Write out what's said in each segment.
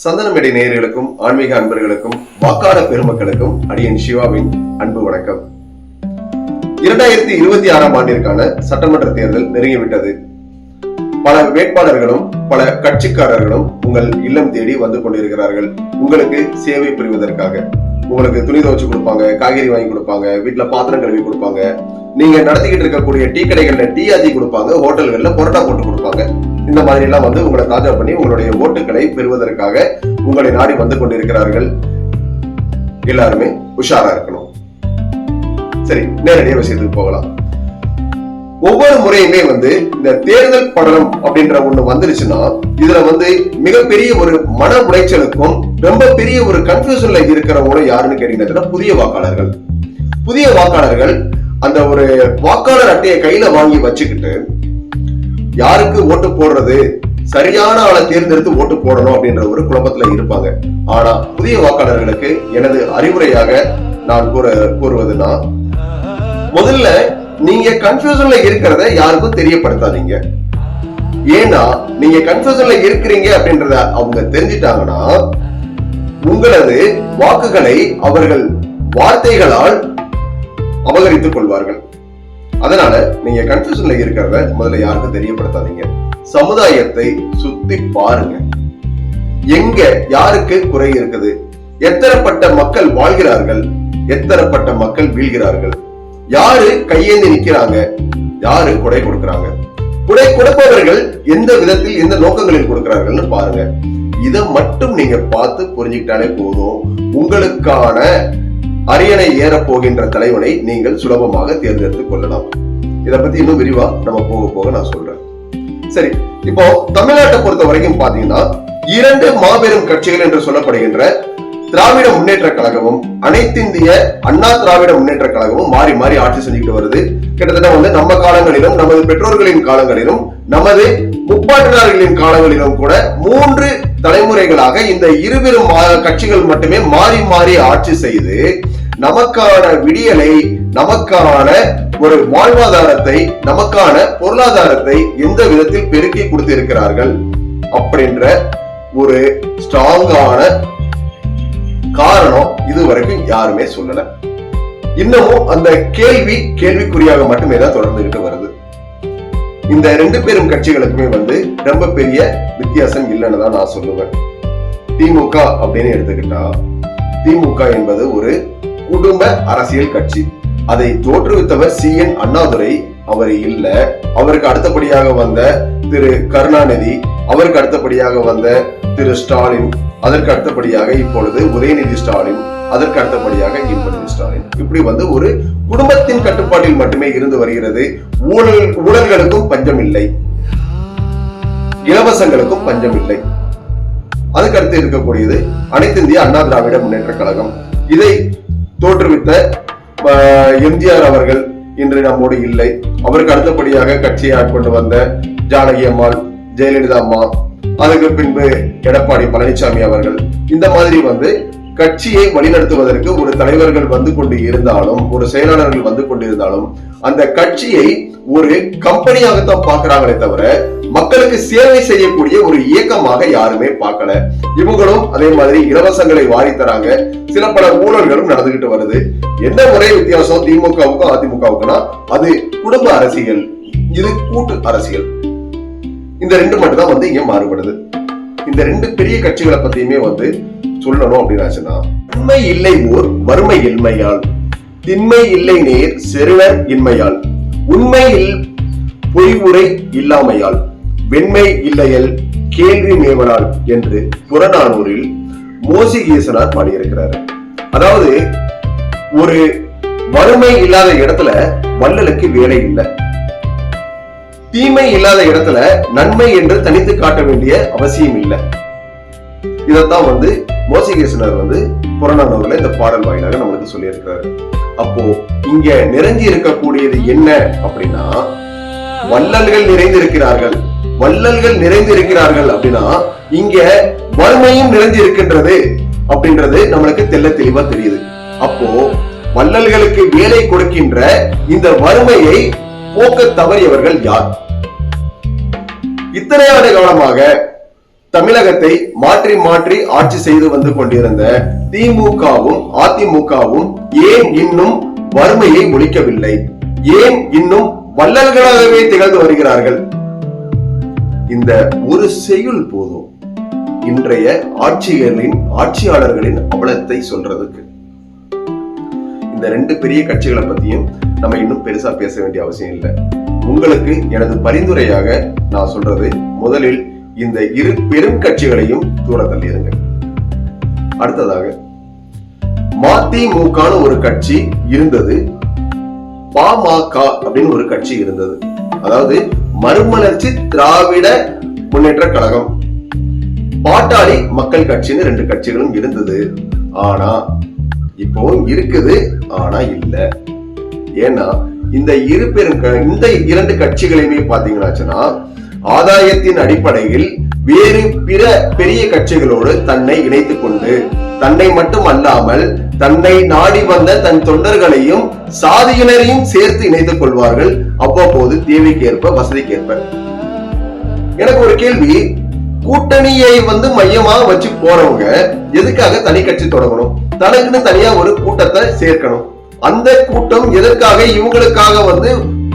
சந்தனமேடை நேயர்களுக்கும் ஆன்மீக அன்பர்களுக்கும் வாக்காளர் பெருமக்களுக்கும் அடியன் சிவாவின் அன்பு வணக்கம். 2026ஆம் ஆண்டிற்கான சட்டமன்ற தேர்தல் நெருங்கிவிட்டது. பல வேட்பாளர்களும் பல கட்சிக்காரர்களும் உங்கள் இல்லம் தேடி வந்து கொண்டிருக்கிறார்கள். உங்களுக்கு சேவை புரிவதற்காக. உங்களுக்கு துணி துவைச்சு கொடுப்பாங்க, காய்கறி வாங்கி கொடுப்பாங்க, வீட்டுல பாத்திரம் கழுவி கொடுப்பாங்க, நீங்க நடத்திக்கிட்டு இருக்கக்கூடிய டீ கடைகள்ல டீ ஆத்தி கொடுப்பாங்க, ஹோட்டல்கள்ல பொரோட்டா போட்டு கொடுப்பாங்க. இந்த மாதிரி எல்லாம் வந்து உங்களை தாஜா பண்ணி உங்களுடைய ஓட்டுகளை பெறுவதற்காக உங்களை நாடி வந்து கொண்டிருக்கிறார்கள். எல்லாருமே உஷாரா இருக்கணும். சரி, நேரடியாக விஷயத்துக்கு போகலாம். ஒவ்வொரு முறையுமே வந்து இந்த தேர்தல் படலம் அப்படின்ற ஒண்ணு வந்துருச்சுன்னா இதுல வந்து மிகப்பெரிய ஒரு மன உளைச்சலுக்கும் ரொம்ப பெரிய ஒரு கன்ஃபியூஷன்ல இருக்கிறவங்களும் யாருன்னு கேட்டீங்கன்னா புதிய வாக்காளர்கள். புதிய வாக்காளர்கள் அந்த ஒரு வாக்காளர் அட்டையை கையில வாங்கி வச்சுக்கிட்டு யாருக்கு ஓட்டு போடுறது, சரியான ஆளை தேர்ந்தெடுத்து ஓட்டு போடணும் அப்படின்ற ஒரு குழப்பத்துல இருப்பாங்க. ஆனா புதிய வாக்காளர்களுக்கு எனது அறிவுரையாக நான் கூறுவதுன்னா, முதல்ல நீங்க கன்ஃபியூஷன்ல இருக்கிறத யாருக்கும் தெரியப்படுத்தாதீங்க. ஏன்னா நீங்க கன்ஃபியூஷன்ல இருக்கிறீங்க அப்படின்றத அவங்க தெரிஞ்சிட்டாங்கன்னா உங்களது வாக்குகளை அவர்கள் வார்த்தைகளால் அபகரித்துக் கொள்வார்கள். அதனால நீங்க கன்ஃபியூஷன்ல இருக்கிறத முதல்ல யாருக்கும் தெரியப்படுத்தாதீங்க. சமுதாயத்தை சுத்தி பாருங்க. எங்க யாருக்கு குறை இருக்குது, எத்தனைப்பட்ட மக்கள் வாழ்கிறார்கள், எத்தனைப்பட்ட மக்கள் வீழ்கிறார்கள், யாரு கையேந்தி நிக்கிறாங்க, யாரு கொடை கொடுக்கிறாங்க, கொடை கொடுப்பவர்கள் எந்த விதத்தில் எந்த நோக்கங்களில் கொடுக்கிறார்கள்னு பாருங்க. இதை மட்டும் நீங்க பார்த்து புரிஞ்சுக்கிட்டாலே போதும். உங்களுக்கான அரியணை ஏற போகின்ற தலைவனை நீங்கள் சுலபமாக தேர்ந்தெடுத்துக் கொள்ளலாம். இதை பத்தி இன்னும் விரிவா நம்ம போக போக நான் சொல்றேன். சரி, இப்போ தமிழ்நாட்டை பொறுத்த வரைக்கும் பாத்தீங்கன்னா 2 மாபெரும் கட்சிகள் என்று சொல்லப்படுகின்ற திராவிட முன்னேற்ற கழகமும் அனைத்திந்திய அண்ணா திராவிட முன்னேற்ற கழகமும் மாறி மாறி ஆட்சி செஞ்சுக்கிட்டு வருது. கிட்டத்தட்ட வந்து நம்ம காலங்களிலும் நமது பெற்றோர்களின் காலங்களிலும் நமது முப்பாட்டனார்களின் காலங்களிலும் கூட 3 தலைமுறைகளாக இந்த இருபெரும் கட்சிகள் மட்டுமே மாறி மாறி ஆட்சி செய்து நமக்கான விடியலை, நமக்கான ஒரு வாழ்வாதாரத்தை, நமக்கான பொருளாதாரத்தை எந்த விதத்தில் பெருக்கி கொடுத்து இருக்கிறார்கள் அப்படின்ற ஒரு ஸ்ட்ராங்கான காரணம் இதுவரைக்கும் யாருமே சொல்லல. இன்னமும் அந்த கேள்விக்குறியாக மட்டுமே தான் தொடர்ந்துகிட்டு வருது. இந்த 2 பேரும் கட்சிகளுக்குமே வந்து ரொம்ப பெரிய வித்தியாசம் இல்லைன்னு தான் நான் சொல்லுவேன். திமுக அப்படின்னு எடுத்துக்கிட்டா, திமுக என்பது ஒரு குடும்ப அரசியல் கட்சி. அதை தோற்றுவித்தவர் CN அண்ணாதுரை. அவர் இல்ல. அவருக்கு அடுத்தபடியாக வந்த திரு கருணாநிதி, அவருக்கு அடுத்தபடியாக வந்த திரு ஸ்டாலின், அதற்கு அடுத்தபடியாக இப்பொழுது உதயநிதி ஸ்டாலின், அதற்கு அடுத்தபடியாக இன்பநிதி ஸ்டாலின். இப்படி வந்து ஒரு குடும்பத்தின் கட்டுப்பாட்டில் மட்டுமே இருந்து வருகிறது. ஊழல்களுக்கும் பஞ்சம் இல்லை, இலவசங்களுக்கும் பஞ்சம் இல்லை. அதுக்கு அடுத்து இருக்கக்கூடியது அனைத்து இந்திய அண்ணா திராவிட முன்னேற்ற கழகம். இதை தோற்றுவித்த எம்ஜிஆர் அவர்கள் இன்று நம்மோடு இல்லை. அவருக்கு அடுத்தபடியாக கட்சியை ஆட்கொண்டு வந்த ஜானகி அம்மாள், ஜெயலலிதா அம்மா, அதுக்கு பின்பு எடப்பாடி பழனிசாமி அவர்கள். இந்த மாதிரி வந்து கட்சியை வழிநடத்துவதற்கு ஒரு தலைவர்கள் வந்து கொண்டு இருந்தாலும், ஒரு செயலாளர்கள் வந்து கொண்டிருந்தாலும் அந்த கட்சியை ஒரு கம்பெனியாகத்தான் பார்க்கிறாங்களே தவிர மக்களுக்கு சேவை செய்யக்கூடிய ஒரு இயக்கமாக யாருமே பார்க்கல. இவங்களும் அதே மாதிரி இலவசங்களை வாரி தராங்க. சில பல ஊழல்களும் நடந்துகிட்டு வருது. என்ன ஒரே வித்தியாசம் திமுகவுக்கும் அதிமுகவுக்குன்னா, அது குடும்ப அரசியல், இது கூட்டு அரசியல். இந்த 2 மட்டும் தான் வந்து இங்க மாறுபடுது. இந்த 2 பெரிய கட்சிகளை பத்தியுமே வந்து சொல்லணும் அப்படின்னாச்சுன்னா, உண்மை இல்லை ஓர் வறுமை இன்மையால், திண்மை இல்லை நேர் செருவர் இன்மையால், உண்மையில் பொய் உரை இல்லாமையால், வெண்மை இல்லையல் கேள்வி மேவலால் என்று புறநானூரில் மோசிகேசனார் பாடியிருக்கிறார். அதாவது ஒரு வறுமை இல்லாத இடத்துல வள்ளலுக்கு வேலை இல்லை, தீமை இல்லாத இடத்துல நன்மை என்று தனித்து காட்ட வேண்டிய அவசியம் இல்லை. இதத்தான் வந்து மோசிகேசனர் வந்து புறநானூறுல இந்த பாடல் வாயிலாக நம்மளுக்கு சொல்லி இருக்கிறாரு. அப்போ இங்க நிறைஞ்சி இருக்கக்கூடியது என்ன அப்படின்னா, வள்ளல்கள் நிறைந்திருக்கிறார்கள். வள்ளல்கள் நிறைந்திருக்கிறார்கள் அப்படின்னா இங்க வறுமையும் நிறைஞ்சு இருக்கின்றது அப்படின்றது நம்மளுக்கு தெள்ள தெளிவா தெரியுது. அப்போ வள்ளல்களுக்கு வேலை கொடுக்கின்ற இந்த வறுமையை போக்க தவறியவர்கள் யார்? இத்தனை ஆண்டு காலமாக தமிழகத்தை மாற்றி மாற்றி ஆட்சி செய்து வந்து கொண்டிருந்த திமுகவும் அதிமுகவும் ஏன் இன்னும் வறுமையை ஒழிக்கவில்லை? ஏன் இன்னும் வள்ளல்களாகவே திகழ்ந்து வருகிறார்கள்? இந்த ஒரு செய்யுள் போதும் இன்றைய ஆட்சியாளர்களின் அவலத்தை சொல்றதுக்கு. இந்த ரெண்டு பெரிய கட்சிகளை பத்தியும் நம்ம இன்னும் பெருசா பேச வேண்டிய அவசியம் இல்லை. உங்களுக்கு எனது பரிந்துரையாக நான் சொல்றது, முதலில் இந்த இரு பெரும் கட்சிகளையும் தூர தள்ளிடுங்க. அடுத்ததாக மதிமுக ஒரு கட்சி இருந்தது, பாமக அப்படின்னு ஒரு கட்சி இருந்தது. அதாவது மறுமலர்ச்சி திராவிட முன்னேற்ற கழகம், பாட்டாளி மக்கள் கட்சின்னு ரெண்டு கட்சிகளும் இருந்தது. ஆனா இப்போ இருக்குது, ஆனா இல்ல. ஏன்னா இந்த இரண்டு கட்சிகளையுமே பாத்தீங்கன்னா ஆதாயத்தின் அடிப்படையில் வேறு பிற பெரிய கட்சிகளோடு தன்னை இணைத்துக் கொண்டு, தன்னை மட்டும் அல்லாமல் தன்னை நாடி வந்த தன் தொண்டர்களையும் சாதியினரையும் சேர்த்து இணைத்துக் கொள்வார்கள் அவ்வப்போது தேவைக்கேற்ப, வசதிக்கேற்ப. எனக்கு ஒரு கேள்வி, கூட்டணியை மையமா வச்சு போறவங்க எதுக்காக தனி கட்சி தொடங்கணும்? தனக்குன்னு தனியா ஒரு கூட்டத்தை சேர்க்கணும். அந்த கூட்டம் எதற்காக? இவங்களுக்காக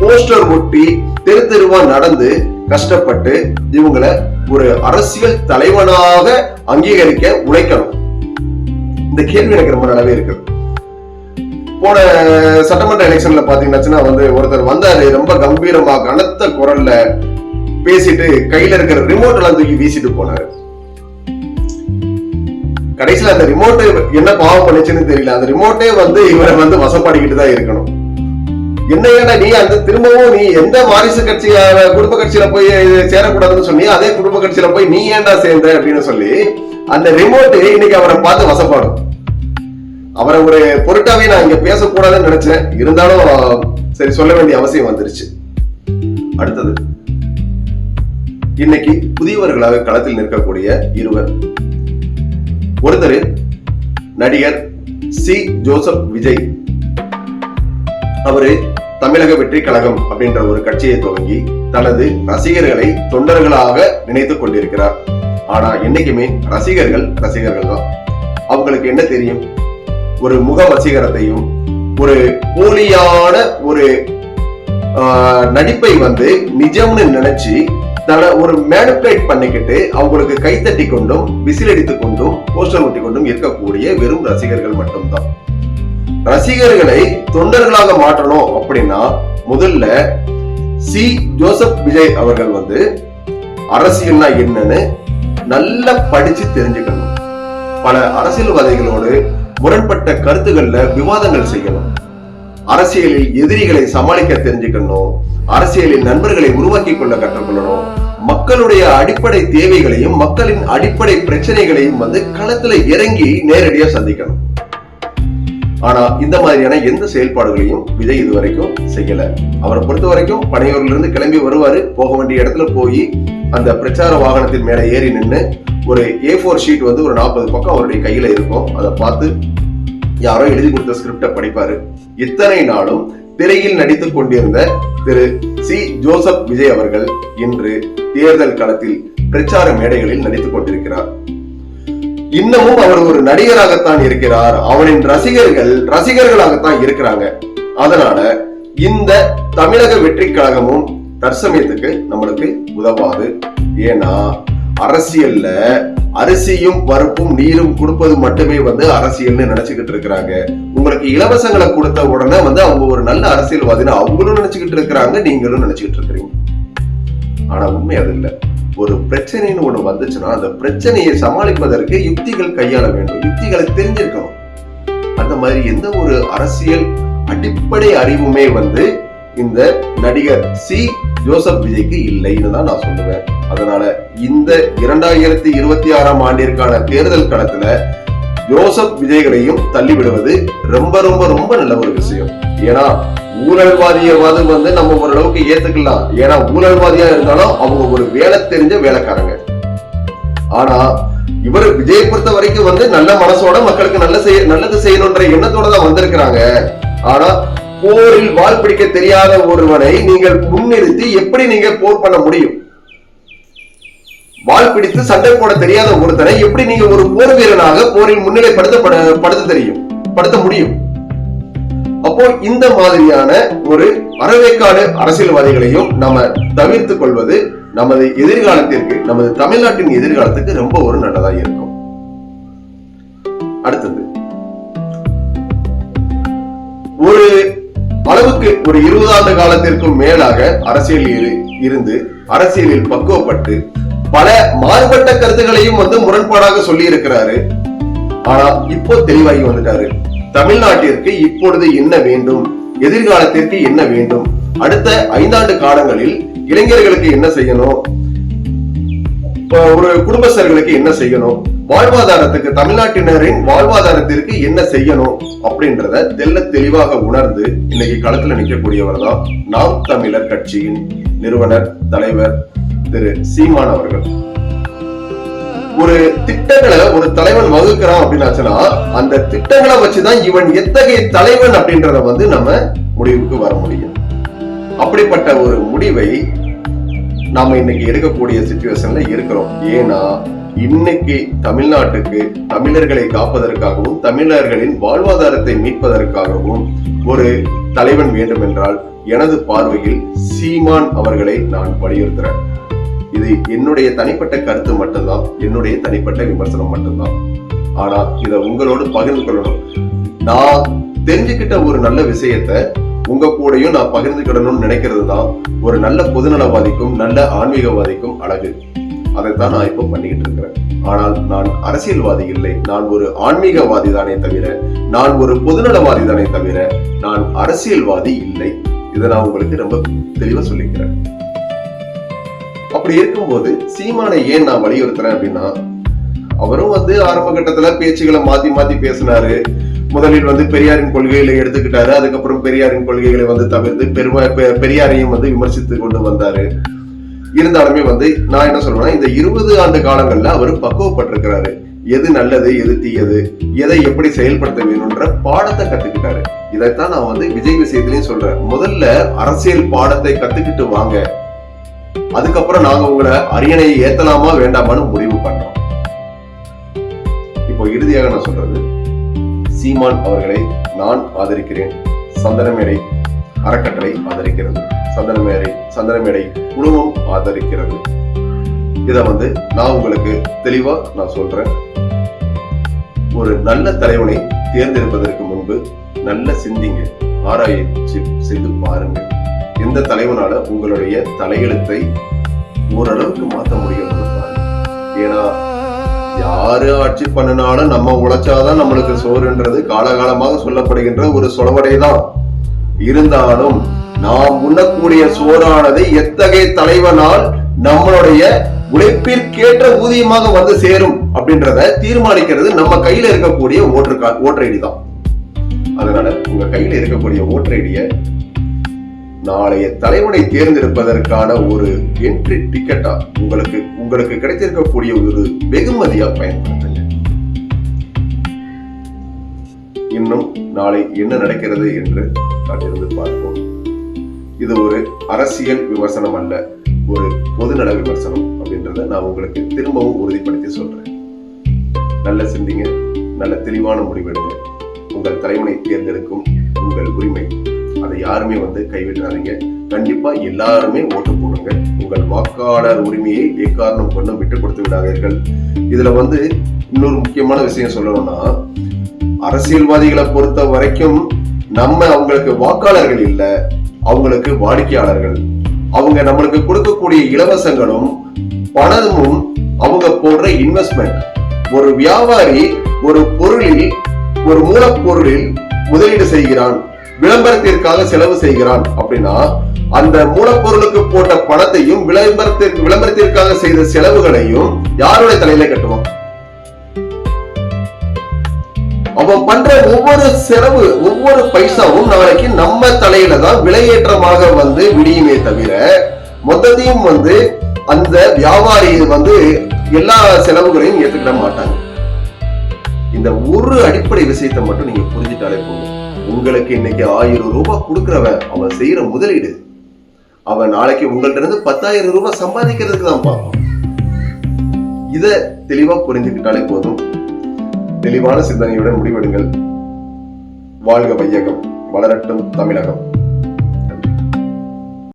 போஸ்டர் ஒட்டி தெரு தெருவா நடந்து கஷ்டப்பட்டு இவங்களை ஒரு அரசியல் தலைவனாக அங்கீகரிக்க உழைக்கணும். இந்த கேள்வி எனக்கு ரொம்ப நல்லாவே இருக்கு. போன சட்டமன்ற எலெக்ஷன்ல பாத்தீங்கன்னா ஒருத்தர் வந்தாரு, ரொம்ப கம்பீரமா கனத்த குரல்ல பேசிட்டு கையில இருக்கிற ரிமோட் எல்லாம் தூக்கி வீசிட்டு போனாரு. கடைசியில அந்த ரிமோட் என்ன பாவம் பண்ணுச்சுன்னு தெரியல. அந்த ரிமோட்டே இவரை வசப்பாடிக்கிட்டு தான் இருக்கணும். என்ன நீ திரும்பவும் நீ எந்த வாரிசு கட்சி குடும்ப கட்சியில போய் சேரக்கூடாதுன்னு சொன்னி, அதே குடும்ப கட்சியில போய் நீ ஏன்டா சேர்ந்த அப்படின்னு சொல்லி அந்த ரிமோட் இன்னைக்கு அவரை பார்த்து வசப்பாடும். அவரை ஒரு பொருட்டாவே நான் இங்க பேசக்கூடாதுன்னு நினைச்சேன், இருந்தாலும் சரி சொல்ல வேண்டிய அவசியம் வந்துருச்சு. அடுத்தது, இன்னைக்கு புதியவர்களாக களத்தில் நிற்கக்கூடிய இருவர். ஒருத்தர் நடிகர் சி. ஜோசப் விஜய். அவரு தமிழக வெற்றி கழகம் அப்படின்ற ஒரு கட்சியை துவங்கி தனது ரசிகர்களை தொண்டர்களாக நினைத்துக் கொண்டிருக்கிறார். ஆனா என்னைக்குமே ரசிகர்கள் தான். அவங்களுக்கு என்ன தெரியும்? ஒரு முக வசீகரத்தையும் ஒரு போலியான ஒரு நடிப்பை நிஜம்னு நினைச்சு ஒரு மேனிபுலேட் பண்ணிக்கிட்டு அவங்களுக்கு கைத்தட்டி கொண்டும் விசில் அடித்துக் கொண்டும் போஸ்டர் ஒட்டி கொண்டும் இருக்கக்கூடிய வெறும் ரசிகர்கள் மட்டும்தான். ரசிகர்களை தொண்டர்களாக மாற்றணும் அப்படின்னா முதல்ல சி. ஜோசப் விஜய் அவர்கள் அரசியல்னா என்னன்னு நல்லா படிச்சு தெரிஞ்சுக்கணும். பல அரசியல்வாதிகளோடு முரண்பட்ட கருத்துக்கள்ல விவாதங்கள் செய்யணும். அரசியலில் எதிரிகளை சமாளிக்க தெரிஞ்சுக்கணும். அரசியலில் நண்பர்களை உருவாக்கி கொள்ள கற்றுக்கொள்ளணும். மக்களுடைய அடிப்படை தேவைகளையும் மக்களின் அடிப்படை பிரச்சனைகளையும் களத்துல இறங்கி நேரடியா சந்திக்கணும். ஆனா இந்த மாதிரியான எந்த செயல்பாடுகளையும் விஜய் இதுவரைக்கும் செய்யல. அவரை பொறுத்த வரைக்கும் பனையூர்ல இருந்து கிளம்பி வருவாரு, போக வேண்டிய இடத்துல போய் அந்த பிரச்சார வாகனத்தின் மேல ஏறி நின்று ஒரு A4 ஷீட் ஒரு 40 பக்கம் அவருடைய கையில இருக்கும். அதை பார்த்து யாரோ எழுதி கொடுத்த ஸ்கிரிப்டை படிப்பாரு. இத்தனை நாளும் திரையில் நடித்துக் கொண்டிருந்த திரு சி. ஜோசப் விஜய் அவர்கள் இன்று தேர்தல் களத்தில் பிரச்சார மேடைகளில் நடித்துக் கொண்டிருக்கிறார். இன்னமும் அவர் ஒரு நடிகராகத்தான் இருக்கிறார். அவனின் ரசிகர்களாகத்தான் இருக்கிறாங்க. அதனால இந்த தமிழக வெற்றி கழகமும் தற்சமயத்துக்கு நம்மளுக்கு உதவாது. ஏன்னா அரசியல்ல அரிசியும் பருப்பும் நீரும் கொடுப்பது மட்டுமே அரசியல்னு நினைச்சுக்கிட்டு இருக்கிறாங்க. உங்களுக்கு இலவசங்களை கொடுத்த உடனே அவங்க ஒரு நல்ல அரசியல்வாதின்னு அவங்களும் நினைச்சுக்கிட்டு இருக்கிறாங்க, நீங்களும் நினைச்சுக்கிட்டு இருக்கிறீங்க. ஆனா உண்மை அது இல்ல. ஒரு பிரச்சனைன்னு ஒண்ணு வந்துச்சுன்னா அந்த பிரச்சனையை சமாளிப்பதற்கு யுக்திகள் கையாள வேண்டும், யுக்திகளை தெரிஞ்சிருக்கணும். அந்த மாதிரி எந்த ஒரு அரசியல் அடிப்படை அறிவுமே இந்த நடிகர் சி. ஜோசப் விஜய்க்கு இல்லைன்னு தான் நான் சொல்லுவேன். அதனால இந்த 2026ஆம் ஆண்டிற்கான தேர்தல் களத்துல ஜோசப் விஜய்களையும் தள்ளிவிடுவது ரொம்ப ரொம்ப ரொம்ப நல்ல ஒரு விஷயம். ஏன்னா ஊழல்வாதியாவது நம்ம ஓரளவுக்கு ஏத்துக்கலாம். ஏன்னா ஊழல்வாதியா இருந்தாலும் அவங்க ஒரு வேலை தெரிஞ்ச வேலைக்காரங்க. ஆனா இவர் விஜய் பொறுத்த வரைக்கும் நல்ல மனசோட மக்களுக்கு நல்லது செய்யணும்ன்ற எண்ணத்தோட தான் வந்திருக்கிறாங்க. ஆனா போரில் வால் பிடிக்க தெரியாத ஒருவனை நீங்கள் முன்னிறுத்தி எப்படி நீங்க போர் பண்ண முடியும்? வாள் பிடித்து சண்டை போட தெரியாத ஒருத்தனை எப்படி நீங்க ஒரு போர் வீரனாக போரில் முன்னிலைப்படுத்த முடியும்? அப்போ இந்த மாதிரியான ஒரு அறவேக்காடு அரசியல்வாதிகளையும் நம்ம தவிர்த்து கொள்வது நமது எதிர்காலத்திற்கு, நமது தமிழ்நாட்டின் எதிர்காலத்துக்கு ரொம்ப ஒரு நல்லதா இருக்கும். அடுத்தது, ஒரு அளவுக்கு ஒரு 20 ஆண்டு காலத்திற்கும் மேலாக அரசியலில் இருந்து அரசியலில் பக்குவப்பட்டு பல மாறுபட்ட கருத்துக்களையும் முரண்பாடாக சொல்லி இருக்கிறாரு. ஆனா இப்போ தெளிவாகி வந்துட்டாரு. தமிழ்நாட்டிற்கு இப்பொழுது என்ன வேண்டும், எதிர்காலத்திற்கு என்ன வேண்டும், அடுத்த 5 ஆண்டு காலங்களில் இளைஞர்களுக்கு என்ன செய்யணும், ஒரு குடும்பஸ்தர்களுக்கு என்ன செய்யணும், வாழ்வாதாரத்துக்கு, தமிழ்நாட்டினரின் வாழ்வாதாரத்திற்கு என்ன செய்யணும் அப்படின்றத தெல்ல தெளிவாக உணர்ந்து இன்னைக்கு களத்துல நிற்கக்கூடியவர் தான் நாம் தமிழர் கட்சியின் நிறுவனர் தலைவர் திரு சீமான் அவர்கள். ஒரு திட்டங்களை ஒரு தலைவன் வகுக்கிறான் அப்படின்னாச்சுன்னா அந்த திட்டங்களை வச்சுதான் இவன் எத்தகைய தலைவன் அப்படின்றத நம்ம முடிவுக்கு வர முடியும். அப்படிப்பட்ட ஒரு முடிவை நாம இன்னைக்கு எடுக்கக்கூடிய சிச்சுவேஷன்ல இருக்கிறோம். ஏன்னா இன்னைக்கு தமிழ்நாட்டுக்கு தமிழர்களை காப்பதற்காகவும் தமிழர்களின் வாழ்வாதாரத்தை மீட்பதற்காகவும் ஒரு தலைவன் வேண்டும் என்றால் எனது பார்வையில் சீமான் அவர்களை நான் வலியுறுத்துறேன். இது என்னுடைய தனிப்பட்ட கருத்து மட்டும்தான், என்னுடைய தனிப்பட்ட விமர்சனம் மட்டும்தான். ஆனா இதை உங்களோடு பகிர்ந்து கொள்ளணும். நான் தெரிஞ்சுக்கிட்ட ஒரு நல்ல விஷயத்த உங்க கூடயும் நான் பகிர்ந்துக்கிடணும்னு நினைக்கிறது தான் ஒரு நல்ல பொதுநலவாதிக்கும் நல்ல ஆன்மீகவாதிக்கும் அழகு. அதைத்தான் நான் இப்போ பண்ணிக்கிட்டு இருக்கிறேன். ஆனால் நான் அரசியல்வாதி இல்லை, நான் ஒரு ஆன்மீகவாதி தானே தவிர, நான் ஒரு பொதுநலவாதி தானே தவிர நான் அரசியல்வாதி இல்லை. இதை நான் உங்களுக்கு ரொம்ப தெளிவா சொல்லிக்கிறேன். அப்படி இருக்கும்போது சீமானை ஏன் நான் வலியுறுத்துறேன் அப்படின்னா, அவரும் ஆரம்ப கட்டத்துல பேச்சுகளை மாத்தி மாத்தி பேசினாரு. முதலில் பெரியாரின் கொள்கைகளை எடுத்துக்கிட்டாரு. அதுக்கப்புறம் பெரியாரின் கொள்கைகளை தவிர்த்து பெரியாரையும் விமர்சித்து கொண்டு வந்தாரு. இருந்தாலுமே நான் என்ன சொல்றேன்னா, இந்த 20 ஆண்டு காலங்கள்ல அவர் பக்குவப்பட்டிருக்கிறாரு. எது நல்லது, எது தீயது, எதை எப்படி செயல்படுத்த வேணும்ன்ற பாடத்தை கத்துக்கிட்டாரு. இதைத்தான் நான் விஜய் விஷயத்திலையும் சொல்றேன். முதல்ல அரசியல் பாடத்தை கத்துக்கிட்டு வாங்க, அதுக்கப்புறம் நாங்க உங்களை அரியணையை ஏத்தலாமா வேண்டாமான்னு முடிவு பண்றோம். இப்போ இறுதியாக நான் சொல்றது, சீமான் அவர்களை நான் ஆதரிக்கிறேன். சந்தனமேடை அறக்கட்டளை ஆதரிக்கிறது, சந்தனமேடை குழுமம் ஆதரிக்கிறது. இத நான் உங்களுக்கு தெளிவா நான் சொல்றேன். ஒரு நல்ல தலைவனை தேர்ந்தெடுப்பதற்கு முன்பு நல்ல சிந்திங்க, ஆராய்ச்சி செய்து பாருங்க. எந்த தலைவனால உங்களுடைய தலையெழுத்தை ஓரளவுக்கு மாற்ற முடியும். ஏன்னா யாரு ஆட்சி பண்ணினாலும் நம்ம உழைச்சாதான் நம்மளுக்கு சோறுன்றது காலகாலமாக சொல்லப்படுகின்ற ஒரு சொலவடைதான். இருந்தாலும் நாம் உண்ணக்கூடிய சோறானது எத்தகைய தலைவனால் நம்மளுடைய உழைப்பிற்கேற்ற ஊதியமாக சேரும் அப்படின்றத தீர்மானிக்கிறது நம்ம கையில இருக்கக்கூடிய ஓட்டர் ஐடி தான். அதனால உங்க கையில இருக்கக்கூடிய ஓட்டர் ஐடிய நாளைய தலைவனை தேர்ந்தெடுப்பதற்கான ஒரு என்ட்ரி டிக்கெட்டா உங்களுக்கு கிடைத்திருக்கக்கூடிய ஒரு வெகுமதியா பயன்படுத்துங்க. இன்னும் நாளை என்ன நடக்கிறது என்று காட்டிருந்து பார்ப்போம். இது ஒரு அரசியல் விமர்சனம் அல்ல, ஒரு பொதுநல விமர்சனம் அப்படின்றத நான் உங்களுக்கு திரும்பவும் உறுதிப்படுத்தி சொல்றேன். நல்ல சிந்திங்க, நல்ல தெளிவான முடிவெடுங்க. உங்கள் தலைவனை தேர்ந்தெடுக்கும் உங்கள் உரிமை, அதை யாருமே கைவிடாதீங்க. கண்டிப்பா எல்லாருமே ஓட்டு போடுங்க. உங்கள் வாக்காளர் உரிமையை எக்காரணம் கொண்டும் விட்டு கொடுத்து விடாதீர்கள். இதுல இன்னொரு முக்கியமான விஷயம் சொல்லணும்னா, அரசியல்வாதிகளை பொறுத்த வரைக்கும் நம்ம அவங்களுக்கு வாக்காளர்கள் இல்ல, அவங்களுக்கு வாடிக்கையாளர்கள். அவங்க நம்மளுக்கு கொடுக்கக்கூடிய இலவசங்களும் பணமும் அவங்க போடுற இன்வெஸ்ட்மெண்ட். ஒரு வியாபாரி ஒரு பொருளில், ஒரு மூலப்பொருளில் முதலீடு செய்கிறான், விளம்பரத்திற்காக செலவு செய்கிறான் அப்படின்னா அந்த மூலப்பொருளுக்கு போட்ட பணத்தையும் விளம்பரத்திற்காக செய்த செலவுகளையும் யாருடைய தலையில கட்டுவான்? அவன் பண்ற ஒவ்வொரு செலவு, ஒவ்வொரு பைசாவும் நாளைக்கு நம்ம தலையில தான் விலையேற்றமாக விடியுமே தவிர மொத்தத்தையும் அந்த வியாபாரி எல்லா செலவுகளையும் ஏற்றுக்கிட மாட்டாங்க. இந்த ஒரு அடிப்படை விஷயத்தை மட்டும் நீங்க புரிஞ்சுட்டாலே போதும். உங்களுக்கு இன்னைக்கு 1000 ரூபாய் கொடுக்கிறவன் அவன் செய்யற முதலீடு, அவன் நாளைக்கு உங்கள்ட்ட இருந்து 10,000 ரூபாய் சம்பாதிக்கிறதுக்கு தான் பார்ப்பான். இத தெளிவா புரிஞ்சுக்கிட்டாலே போதும். தெளிவான சிந்தனையுடன் முடிவெடுங்கள். வாழ்க வையகம், வளரட்டும் தமிழகம்.